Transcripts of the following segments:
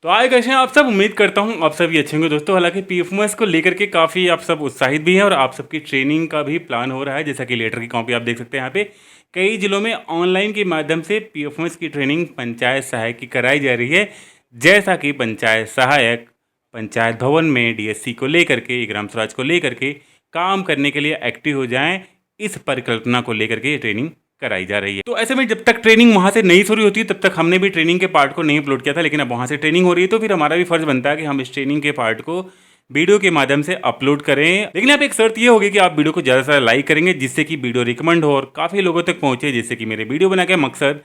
तो आए कैसे हैं आप सब। उम्मीद करता हूँ आप सब ये अच्छे होंगे दोस्तों। हालांकि पीएफएमएस को लेकर के काफ़ी आप सब उत्साहित भी हैं और आप सबकी ट्रेनिंग का भी प्लान हो रहा है। जैसा कि लेटर की कॉपी आप देख सकते हैं यहाँ पे कई जिलों में ऑनलाइन के माध्यम से पीएफएमएस की ट्रेनिंग पंचायत सहायक की कराई जा रही है। जैसा कि पंचायत सहायक पंचायत भवन में डीएससी को लेकर के, ग्राम स्वराज को लेकर के काम करने के लिए एक्टिव हो जाएं, इस परिकल्पना को लेकर के ट्रेनिंग कराई जा रही है। तो ऐसे में जब तक ट्रेनिंग वहाँ से नहीं शुरू होती है तब तक हमने भी ट्रेनिंग के पार्ट को नहीं अपलोड किया था, लेकिन अब वहाँ से ट्रेनिंग हो रही है तो फिर हमारा भी फर्ज बनता है कि हम इस ट्रेनिंग के पार्ट को वीडियो के माध्यम से अपलोड करें। लेकिन यहाँ पे एक शर्त ये होगी कि आप वीडियो को ज़्यादा से ज़्यादा लाइक करेंगे, जिससे कि वीडियो रिकमेंड हो और काफ़ी लोगों तक पहुँचे, जिससे कि मेरे वीडियो बना के मकसद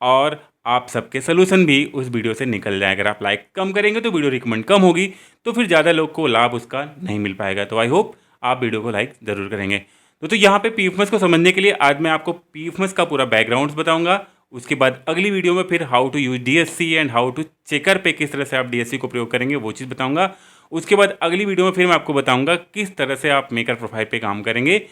और आप सबके सोल्यूशन भी उस वीडियो से निकल जाए। अगर आप लाइक कम करेंगे तो वीडियो रिकमेंड कम होगी, तो फिर ज़्यादा लोग को लाभ उसका नहीं मिल पाएगा। तो आई होप आप वीडियो को लाइक ज़रूर करेंगे। तो यहाँ पे पीएफएमएस को समझने के लिए आज मैं आपको पीएफएमएस का पूरा बैकग्राउंड बताऊंगा। उसके बाद अगली वीडियो में फिर how to use DSC and how to checker पे किस तरह से आप डीएससी को प्रयोग करेंगे वो चीज़ बताऊंगा। उसके बाद अगली वीडियो में फिर मैं आपको बताऊंगा किस तरह से आप मेकर प्रोफाइल पे काम करेंगे।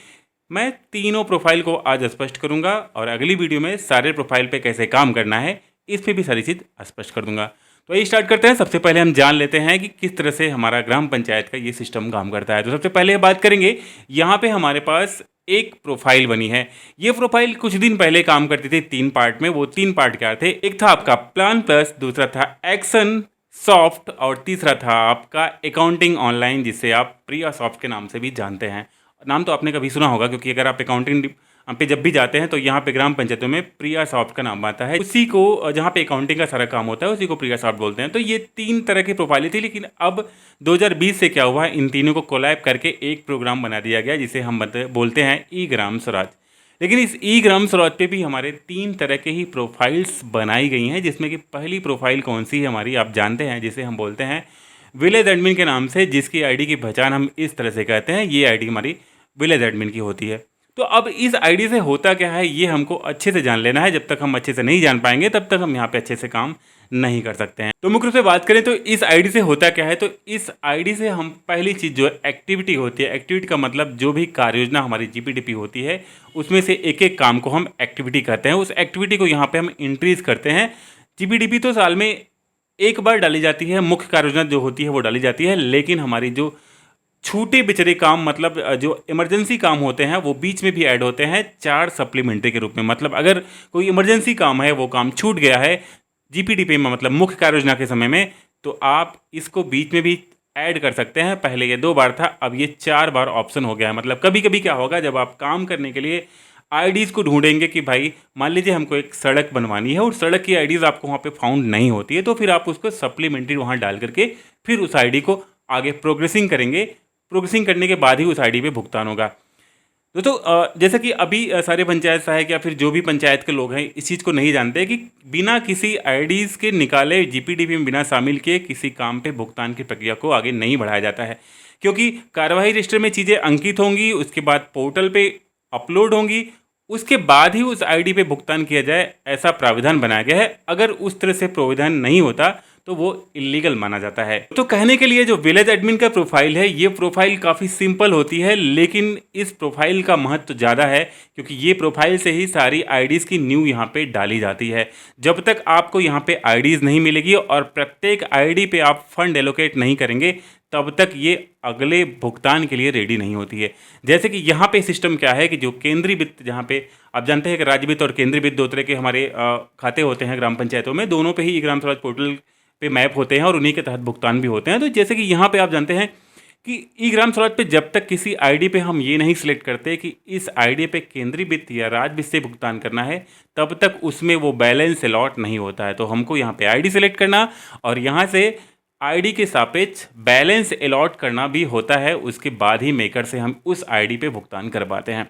मैं तीनों प्रोफाइल को आज स्पष्ट करूंगा और अगली वीडियो में सारे प्रोफाइल पे कैसे काम करना है इस पर भी सारी चीज़ स्पष्ट कर दूंगा। तो ये स्टार्ट करते हैं। सबसे पहले हम जान लेते हैं कि किस तरह से हमारा ग्राम पंचायत का ये सिस्टम काम करता है। तो सबसे पहले बात करेंगे, यहाँ पे हमारे पास एक प्रोफाइल बनी है। ये प्रोफाइल कुछ दिन पहले काम करती थी 3 पार्ट में। वो 3 पार्ट क्या थे? एक था आपका प्लान प्लस, दूसरा था एक्शन सॉफ्ट और तीसरा था आपका अकाउंटिंग ऑनलाइन, जिसे आप प्रिया सॉफ्ट के नाम से भी जानते हैं। नाम तो आपने कभी सुना होगा, क्योंकि अगर आप अकाउंटिंग पे जब भी जाते हैं तो यहाँ पे ग्राम पंचायतों में प्रिया सॉफ्ट का नाम आता है। उसी को जहाँ पे अकाउंटिंग का सारा काम होता है उसी को प्रिया सॉफ्ट बोलते हैं। तो ये 3 तरह की प्रोफाइलें थी, लेकिन अब 2020 से क्या हुआ है, इन तीनों को कोलैब करके एक प्रोग्राम बना दिया गया जिसे हम बोलते हैं ई ग्राम स्वराज। लेकिन इस ई ग्राम स्वराज पे भी हमारे 3 तरह के ही प्रोफाइल्स बनाई गई हैं, जिसमें कि पहली प्रोफाइल कौन सी है हमारी, आप जानते हैं, जिसे हम बोलते हैं विलेज एडमिन के नाम से, जिसकी आईडी की पहचान हम इस तरह से कहते हैं। ये आईडी हमारी विलेज एडमिन की होती है। तो अब इस आईडी से होता क्या है ये हमको अच्छे से जान लेना है। जब तक हम अच्छे से नहीं जान पाएंगे तब तक हम यहाँ पे अच्छे से काम नहीं कर सकते हैं। तो मुख्य रूप से बात करें तो इस आईडी से होता क्या है, तो इस आईडी से हम पहली चीज़ जो एक्टिविटी होती है, एक्टिविटी का मतलब जो भी कार्य योजना हमारी जीपीडीपी होती है उसमें से एक एक काम को हम एक्टिविटी कहते हैं। उस एक्टिविटी को यहाँ पे हम इंक्रीज करते हैं। जीपीडीपी तो साल में एक बार डाली जाती है, मुख्य कार्य योजना जो होती है वो डाली जाती है, लेकिन हमारी जो छूटे बिचरे काम, मतलब जो इमरजेंसी काम होते हैं वो बीच में भी ऐड होते हैं 4 सप्लीमेंट्री के रूप में। मतलब अगर कोई इमरजेंसी काम है, वो काम छूट गया है जीपीडीपी में, मतलब मुख्य कार्य योजना के समय में, तो आप इसको बीच में भी ऐड कर सकते हैं। पहले ये 2 बार था, अब ये 4 बार ऑप्शन हो गया है। मतलब कभी कभी क्या होगा, जब आप काम करने के लिए आईडीज़ को ढूंढेंगे कि भाई मान लीजिए हमको एक सड़क बनवानी है और सड़क की आईडीज़ आपको वहाँ पे फाउंड नहीं होती है, तो फिर आप उसको सप्लीमेंट्री वहाँ डाल करके फिर उस आईडी को आगे प्रोग्रेसिंग करेंगे। प्रोग्रेसिंग करने के बाद ही उस आईडी पे भुगतान होगा। दोस्तों जैसा कि अभी सारे पंचायत सहायक या फिर जो भी पंचायत के लोग हैं इस चीज़ को नहीं जानते कि बिना किसी आईडीज़ के निकाले जीपीडीपी में बिना शामिल किए किसी काम पे भुगतान की प्रक्रिया को आगे नहीं बढ़ाया जाता है, क्योंकि कार्यवाही रजिस्टर में चीज़ें अंकित होंगी, उसके बाद पोर्टल पे अपलोड होंगी, उसके बाद ही उस आईडी पे भुगतान किया जाए, ऐसा प्राविधान बनाया गया है। अगर उस तरह से प्राविधान नहीं होता तो वो इलीगल माना जाता है। तो कहने के लिए जो विलेज एडमिन का प्रोफाइल है, ये प्रोफाइल काफ़ी सिंपल होती है, लेकिन इस प्रोफाइल का महत्व ज़्यादा है, क्योंकि ये प्रोफाइल से ही सारी आईडीज़ की न्यू यहाँ पे डाली जाती है। जब तक आपको यहाँ पे आईडीज़ नहीं मिलेगी और प्रत्येक आईडी पे आप फंड एलोकेट नहीं करेंगे, तब तक ये अगले भुगतान के लिए रेडी नहीं होती है। जैसे कि यहाँ पे सिस्टम क्या है कि जो केंद्रीय वित्त, जहाँ पे आप जानते हैं कि राज्य वित्त और केंद्रीय वित्त 2 तरह के हमारे खाते होते हैं ग्राम पंचायतों में, दोनों पे ही ग्राम स्वराज पोर्टल पे मैप होते हैं और उन्हीं के तहत भुगतान भी होते हैं। तो जैसे कि यहाँ पे आप जानते हैं कि ई ग्राम स्वराज पे जब तक किसी आईडी पे हम ये नहीं सिलेक्ट करते कि इस आईडी पे केंद्रीय वित्त या राज्य वित्त से भुगतान करना है, तब तक उसमें वो बैलेंस अलॉट नहीं होता है। तो हमको यहाँ पे आईडी सेलेक्ट करना और यहाँ से आईडी के सापेक्ष बैलेंस अलॉट करना भी होता है, उसके बाद ही मेकर से हम उस आईडी पे भुगतान कर पाते हैं।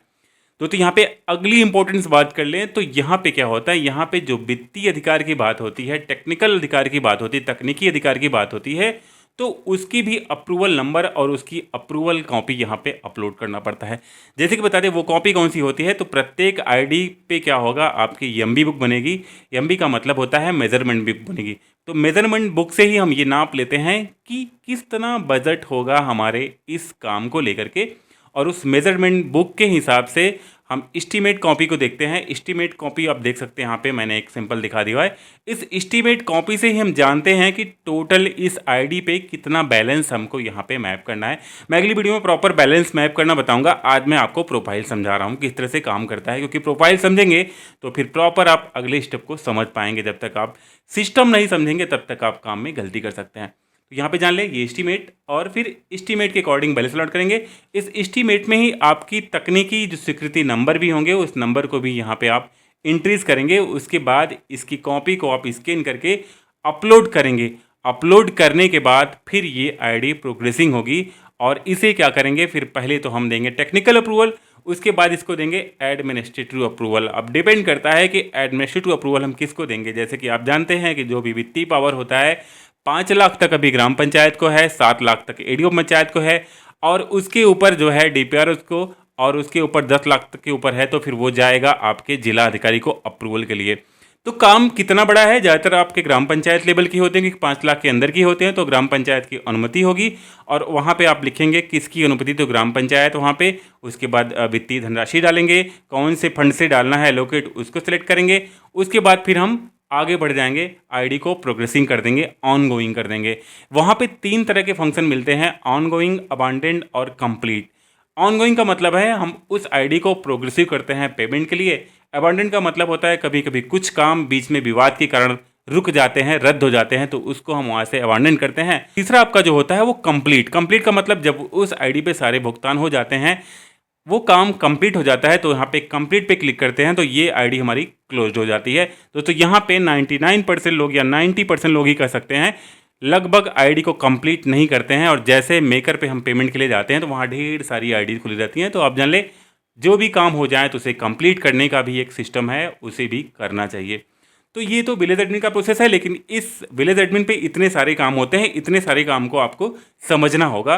तो यहाँ पे अगली इंपॉर्टेंस बात कर लें तो यहाँ पे क्या होता है, यहाँ पे जो वित्तीय अधिकार की बात होती है, टेक्निकल अधिकार की बात होती है, तकनीकी अधिकार की बात होती है, तो उसकी भी अप्रूवल नंबर और उसकी अप्रूवल कॉपी यहाँ पे अपलोड करना पड़ता है। जैसे कि बता दें वो कॉपी कौन सी होती है, तो प्रत्येक आईडी पे क्या होगा, आपकी एमबी बुक बनेगी। एमबी का मतलब होता है मेजरमेंट बुक बनेगी। तो मेजरमेंट बुक से ही हम ये नाप लेते हैं कि किस तरह बजट होगा हमारे इस काम को लेकर के, और उस मेजरमेंट बुक के हिसाब से हम एस्टीमेट कॉपी को देखते हैं। एस्टीमेट कॉपी आप देख सकते हैं, यहाँ पे मैंने एक सिंपल दिखा दिया है। इस एस्टीमेट कॉपी से ही हम जानते हैं कि टोटल इस आईडी पे कितना बैलेंस हमको यहाँ पे मैप करना है। मैं अगली वीडियो में प्रॉपर बैलेंस मैप करना बताऊंगा। आज मैं आपको प्रोफाइल समझा रहा हूँ किस तरह से काम करता है, क्योंकि प्रोफाइल समझेंगे तो फिर प्रॉपर आप अगले स्टेप को समझ पाएंगे। जब तक आप सिस्टम नहीं समझेंगे तब तक आप काम में गलती कर सकते हैं। तो यहाँ पे जान लें ये एस्टीमेट, और फिर एस्टीमेट के अकॉर्डिंग बैलेंस अलॉट करेंगे। इस एस्टीमेट में ही आपकी तकनीकी जो स्वीकृति नंबर भी होंगे, उस नंबर को भी यहाँ पे आप इंट्रीज करेंगे। उसके बाद इसकी कॉपी को आप स्कैन करके अपलोड करेंगे। अपलोड करने के बाद फिर ये आईडी प्रोग्रेसिंग होगी। और इसे क्या करेंगे, फिर पहले तो हम देंगे टेक्निकल अप्रूवल, उसके बाद इसको देंगे एडमिनिस्ट्रेटिव अप्रूवल। अब डिपेंड करता है कि एडमिनिस्ट्रेटिव अप्रूवल हम किसको देंगे। जैसे कि आप जानते हैं कि जो भी वित्तीय पावर होता है 5 लाख तक अभी ग्राम पंचायत को है, 7 लाख तक एडीओ पंचायत को है, और उसके ऊपर जो है डीपीआर उसको, और उसके ऊपर 10 लाख तक के ऊपर है तो फिर वो जाएगा आपके जिला अधिकारी को अप्रूवल के लिए। तो काम कितना बड़ा है, ज़्यादातर आपके ग्राम पंचायत लेवल की होते हैं कि 5 लाख के अंदर की होते हैं, तो ग्राम पंचायत की अनुमति होगी। और वहाँ पे आप लिखेंगे किसकी अनुमति, तो ग्राम पंचायत वहाँ पे। उसके बाद वित्तीय धनराशि डालेंगे, कौन से फंड से डालना है एलोकेट, उसको सिलेक्ट करेंगे। उसके बाद फिर हम आगे बढ़ जाएंगे, आईडी को प्रोग्रेसिंग कर देंगे, ऑन गोइंग कर देंगे। वहाँ पे 3 तरह के फंक्शन मिलते हैं, ऑन गोइंग, अबांडेंट और कंप्लीट। ऑन गोइंग का मतलब है हम उस आईडी को प्रोग्रेसिव करते हैं पेमेंट के लिए। अबांडेंट का मतलब होता है कभी कभी कुछ काम बीच में विवाद के कारण रुक जाते हैं, रद्द हो जाते हैं, तो उसको हम वहाँ से अबांडेंट करते हैं। तीसरा आपका जो होता है वो कंप्लीट। कंप्लीट का मतलब जब उस आईडी पे सारे भुगतान हो जाते हैं, वो काम कंप्लीट हो जाता है, तो यहाँ पे कंप्लीट पे क्लिक करते हैं तो ये आईडी हमारी क्लोज्ड हो जाती है। दोस्तों यहाँ पे 99% लोग या 90% लोग ही कह सकते हैं लगभग आईडी को कंप्लीट नहीं करते हैं। और जैसे मेकर पे हम पेमेंट के लिए जाते हैं तो वहाँ ढेर सारी आईडी खुली रहती हैं। तो आप जान ले जो भी काम हो जाए तो उसे कंप्लीट करने का भी एक सिस्टम है, उसे भी करना चाहिए। तो ये तो विलेज एडमिन का प्रोसेस है, लेकिन इस विलेज एडमिन पे इतने सारे काम होते हैं, इतने सारे काम को आपको समझना होगा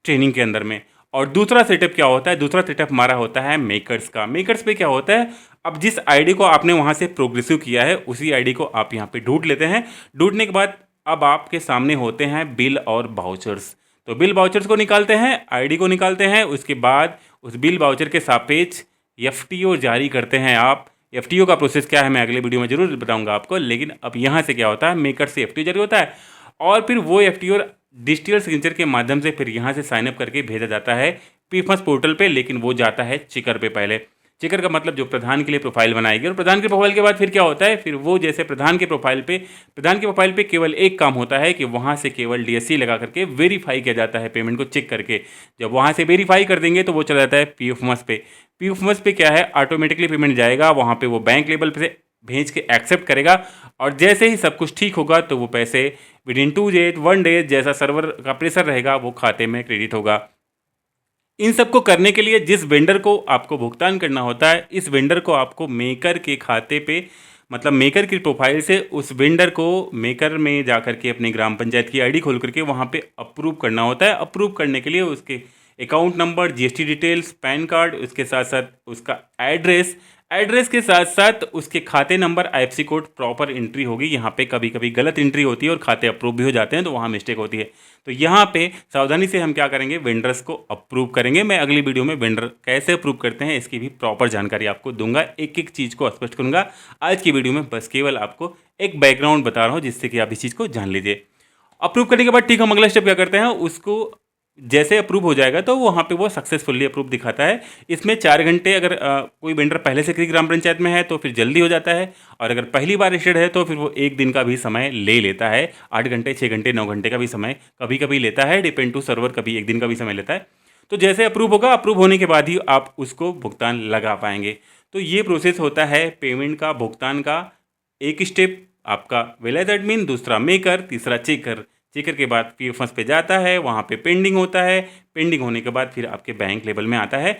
ट्रेनिंग के अंदर में। और दूसरा सेटअप क्या होता है, दूसरा सेटअप हमारा होता है मेकर्स का। मेकर्स पे क्या होता है, अब जिस आईडी को आपने वहाँ से प्रोग्रेसिव किया है उसी आईडी को आप यहाँ पे ढूंढ लेते हैं। ढूंढने के बाद अब आपके सामने होते हैं बिल और बाउचर्स। तो बिल बाउचर्स को निकालते हैं, आईडी को निकालते हैं, उसके बाद उस बिल बाउचर के सापेक्ष एफटीओ जारी करते हैं आप। एफटीओ का प्रोसेस क्या है मैं अगले वीडियो में जरूर बताऊंगा आपको। लेकिन अब यहाँ से क्या होता है, मेकर से एफटीओ जारी होता है, और फिर वो एफटीओ डिजिटल सिग्नेचर के माध्यम से फिर यहाँ से साइनअप करके भेजा जाता है पीफमस पोर्टल पे। लेकिन वो जाता है चिकर पे पहले। चिकर का मतलब जो प्रधान के लिए प्रोफाइल बनाएगी, और प्रधान के प्रोफाइल के बाद फिर क्या होता है, फिर वो जैसे प्रधान के प्रोफाइल पे केवल एक काम होता है कि वहाँ से केवल डीएससी लगा करके वेरीफाई किया जाता है पेमेंट को चेक करके। जब वहाँ से वेरीफाई कर देंगे तो वो चला जाता है पीएफएमएस पे। पीएफएमएस पे क्या है, ऑटोमेटिकली पेमेंट जाएगा, वहाँ पे वो बैंक लेवल पे भेज के एक्सेप्ट करेगा। और जैसे ही सब कुछ ठीक होगा तो वो पैसे विदिन 2 डेज 1 डे जैसा सर्वर का प्रेशर रहेगा वो खाते में क्रेडिट होगा। इन सब को करने के लिए जिस वेंडर को आपको भुगतान करना होता है, इस वेंडर को आपको मेकर के खाते पे, मतलब मेकर की प्रोफाइल से उस वेंडर को मेकर में जा करके अपनी ग्राम पंचायत की आईडी खोल करके वहाँ पे अप्रूव करना होता है। अप्रूव करने के लिए उसके account number, GST details, pan card, उसके साथ साथ उसका एड्रेस के साथ साथ उसके खाते number, IFSC code proper entry होगी। यहाँ पे कभी कभी गलत एंट्री होती है और खाते अप्रूव भी हो जाते हैं, तो वहाँ मिस्टेक होती है। तो यहाँ पे सावधानी से हम क्या करेंगे, वेंडर्स को अप्रूव करेंगे। मैं अगली वीडियो में वेंडर कैसे अप्रूव करते हैं इसकी भी प्रॉपर जानकारी आपको दूंगा, एक एक चीज़ को स्पष्ट करूँगा। आज की वीडियो में बस केवल आपको एक बैकग्राउंड बता रहा हूँ जिससे कि आप इस चीज़ को जान लीजिए। अप्रूव करने के बाद ठीक हम अगला स्टेप क्या करते हैं, उसको जैसे अप्रूव हो जाएगा तो वहाँ पे वो सक्सेसफुली अप्रूव दिखाता है। इसमें 4 घंटे, अगर कोई वेंडर पहले से किसी ग्राम पंचायत में है तो फिर जल्दी हो जाता है, और अगर पहली बार रजिस्टर्ड है तो फिर वो 1 दिन का भी समय ले लेता है। 8 घंटे, 6 घंटे, 9 घंटे का भी समय कभी कभी लेता है, डिपेंड टू सर्वर, कभी 1 दिन का भी समय लेता है। तो जैसे अप्रूव होगा, अप्रूव होने के बाद ही आप उसको भुगतान लगा पाएंगे। तो ये प्रोसेस होता है पेमेंट का, भुगतान का। एक स्टेप आपका विलेज एडमिन, दूसरा मेकर, तीसरा चेकर। चेकर के बाद पीएफएस पे जाता है, वहाँ पे पेंडिंग होता है, पेंडिंग होने के बाद फिर आपके बैंक लेवल में आता है।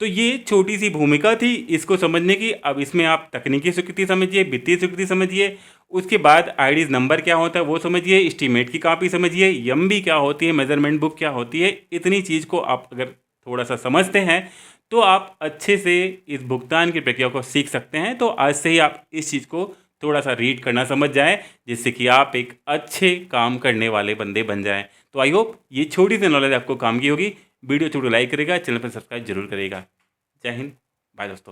तो ये छोटी सी भूमिका थी इसको समझने की। अब इसमें आप तकनीकी स्वीकृति समझिए, वित्तीय स्वीकृति समझिए, उसके बाद आईडीज नंबर क्या होता है वो समझिए, एस्टीमेट की कॉपी समझिए, एमबी क्या होती है, मेजरमेंट बुक क्या होती है। इतनी चीज़ को आप अगर थोड़ा सा समझते हैं तो आप अच्छे से इस भुगतान की प्रक्रिया को सीख सकते हैं। तो आज से ही आप इस चीज़ को थोड़ा सा रीड करना समझ जाएं, जिससे कि आप एक अच्छे काम करने वाले बंदे बन जाएं। तो आई होप ये छोटी सी नॉलेज आपको काम की होगी। वीडियो छोटो लाइक करेगा, चैनल पर सब्सक्राइब जरूर करेगा। जय हिंद। बाय दोस्तों।